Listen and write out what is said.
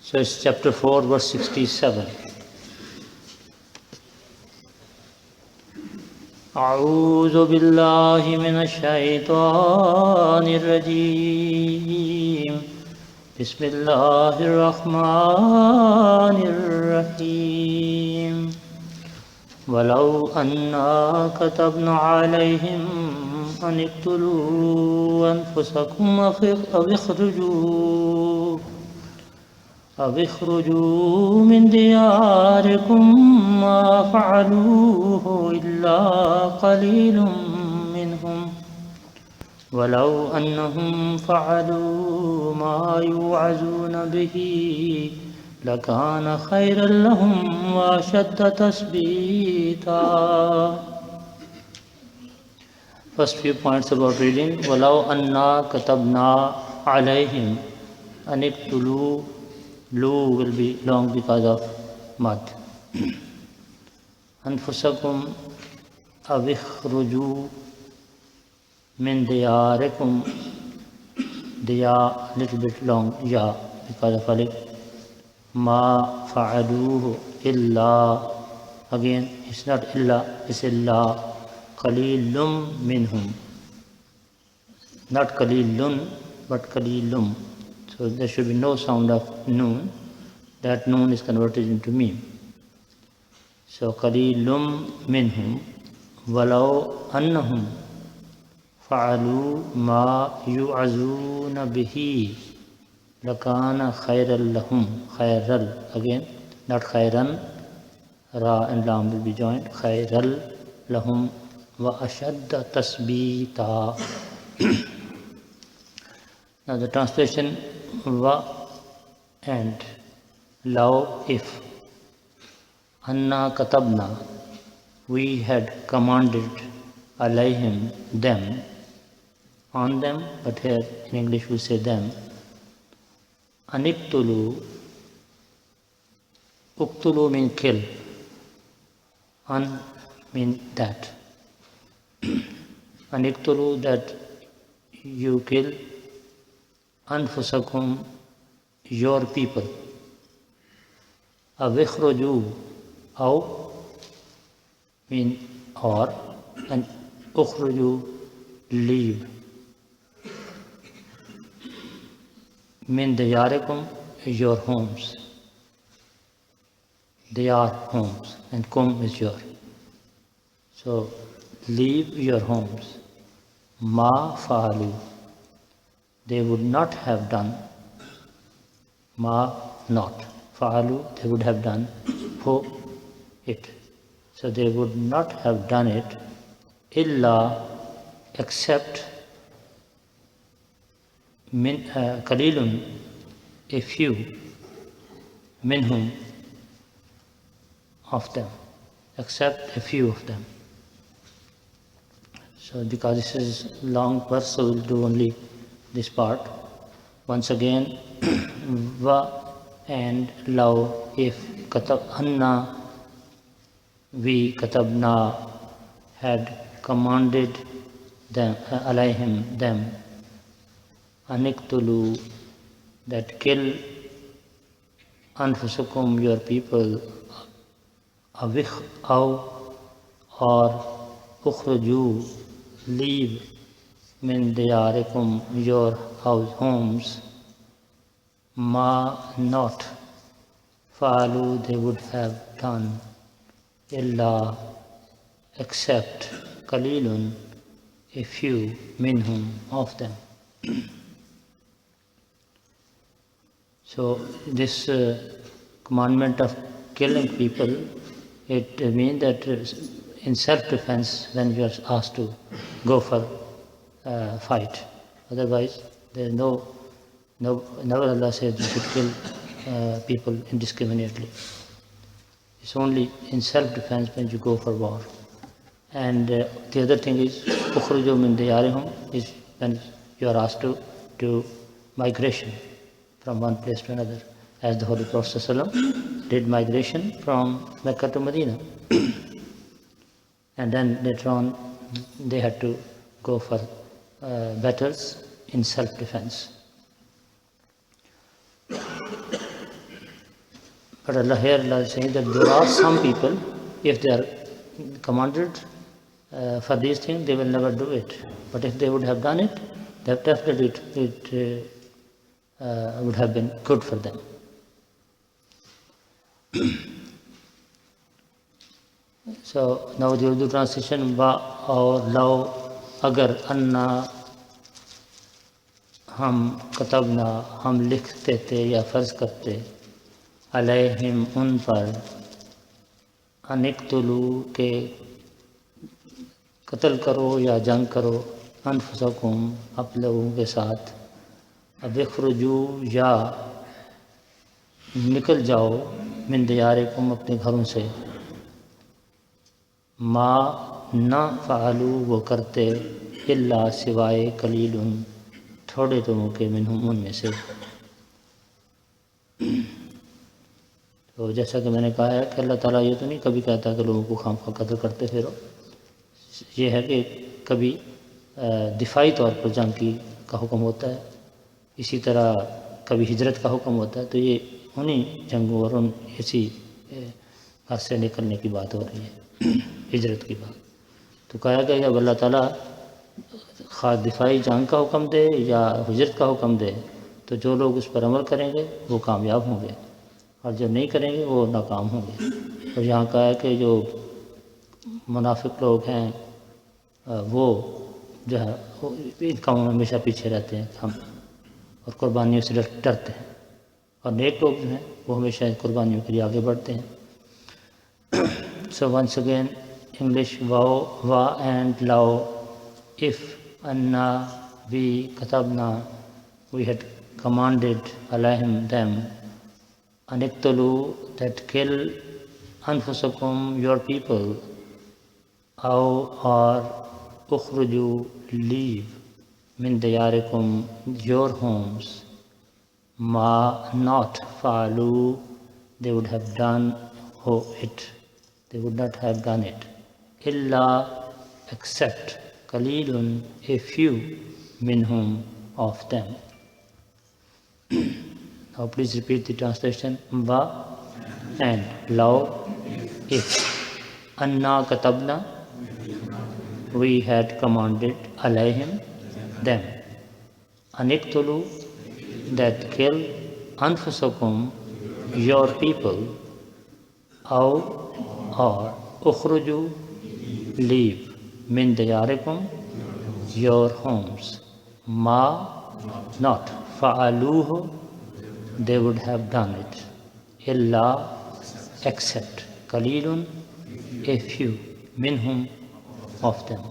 So it's chapter 4, verse 67. أعوذ بالله من الشيطان الرجيم بسم الله الرحمن الرحيم ولو أنا كتبنا عليهم أن اقتلوا أنفسكم أو اخرجوا من دياركم ما فعلوه إلا قليل منهم ولو أنهم فعلوا ما يوعظون به لكان خيرا لهم وأشد تثبيتا. First few points about reading. وَلَوْ أَنَّا كَتَبْنَا عَلَيْهِمْ أَنِ اقْتُلُوا. Lu will be long because of mad. أنفسكم أو اخرجوا من دياركم. Diya little bit long, ya because of alif. ما فعلوه إلا, again it's not إلا, it's إلا قليل منهم, not قليل but قليل. So there should be no sound of noon. That noon is converted into mim. So qalilum minhum walau annahum fa'alu ma yu'azuna bihi lakana khayral lahum. Khayral, again not khayran, ra and lam will be joined. Khayral lahum wa ashadda tasbita. Now the translation wa and law if. Anna katabna, we had commanded alayhim, them, on them, but here in English we say them. Aniktulu, uktulu mean kill, an mean that. Aniktulu, that you kill, anfusakum, your people. Avikhruju, aw mean or, and ukhruju, leave. Min diyarikum, your homes. Diyar, homes, and kum is your. So leave your homes. Ma fa'alu, they would not have done. Ma, not. Fa'alu, they would have done. Ho, it. So they would not have done it illa, except min qalilun, a few, minhum, of them, except a few of them. So because this is long verse, so we'll do only this part. Once again, va and law if, katabna, we katabna had commanded them, alayhim, them, aniktulu, that kill, anfusukum, your people, avikh, aw, or ukhruju, leave, min diyarikum, your homes, ma, not, fa'alu, they would have done, illa, except, qalilun, a few, minhum, of them. So this commandment of killing people, it means that in self-defense, when you are asked to go for fight, otherwise there is no, never Allah says you should kill people indiscriminately. It's only in self-defense when you go for war. And the other thing is, ukhruju min diyarihum, is when you are asked to do migration from one place to another, as the Holy Prophet ﷺ did migration from Mecca to Medina. And then later on, they had to go for battles in self-defense. But Allah here Allah is saying that there are some people, if they are commanded for these things, they will never do it. But if they would have done it, then definitely it would have been good for them. So now the Urdu translation, wa और law अगर अन्ना हम कतबना हम लिखते थे या फ़र्ज़ करते अलैहिम उन पर अनिक्तुलू के कत्ल करो या जंग करो अनफुसकुम आप लोगों के साथ अब इखरुजू या निकल जाओ मिन दियारिकुम अपने घरों से मा ना फ़ालू वो करते इल्ला सिवाय कलीलुन थोड़े लोगों के मिनहुम उनमें से। तो जैसा कि मैंने कहा है कि अल्लाह ताला ये तो नहीं कभी कहता कि लोगों को खामखा कत्ल करते फिरो, ये है कि कभी दिफाई तौर पर जंग का हुक्म होता है, इसी तरह कभी हिजरत का हुक्म होता है। तो ये उन्हीं जंगों और उन इसी घर से निकलने की बात हो रही है, हिजरत की बात। तो कहा गया जब अल्लाह ताला खा दिफाई जंग का हुक्म दे या हिजरत का हुक्म दे तो जो लोग उस पर अमल करेंगे वो कामयाब होंगे और जो नहीं करेंगे वो नाकाम होंगे। और यहाँ कहा है कि जो मुनाफिक लोग हैं वो जो है इन कामों में हमेशा पीछे रहते हैं हम और कुर्बानियों से डरते हैं, और नेक लोग जो हैं वो हमेशा कुर्बानियों के लिए आगे बढ़ते हैं। सो वंस अगेन इंग्लिश वा एंड लाओ if anna we katabna we had commanded alayhim them aniktulu that kill anfusakum your people aw or ukhruju leave min diyarikum your homes ma not falu they would have done it, they would not have done it illa except Qalilun, a few, minhum of them. Now please repeat the translation. Wa and law if anna katabna we had commanded alayhim them aniktulu that kill anfusakum your people aw or ukhruju leave min diyarikum your homes ma not fa'aluhu they would have done it illa except qalilun a few minhum of them.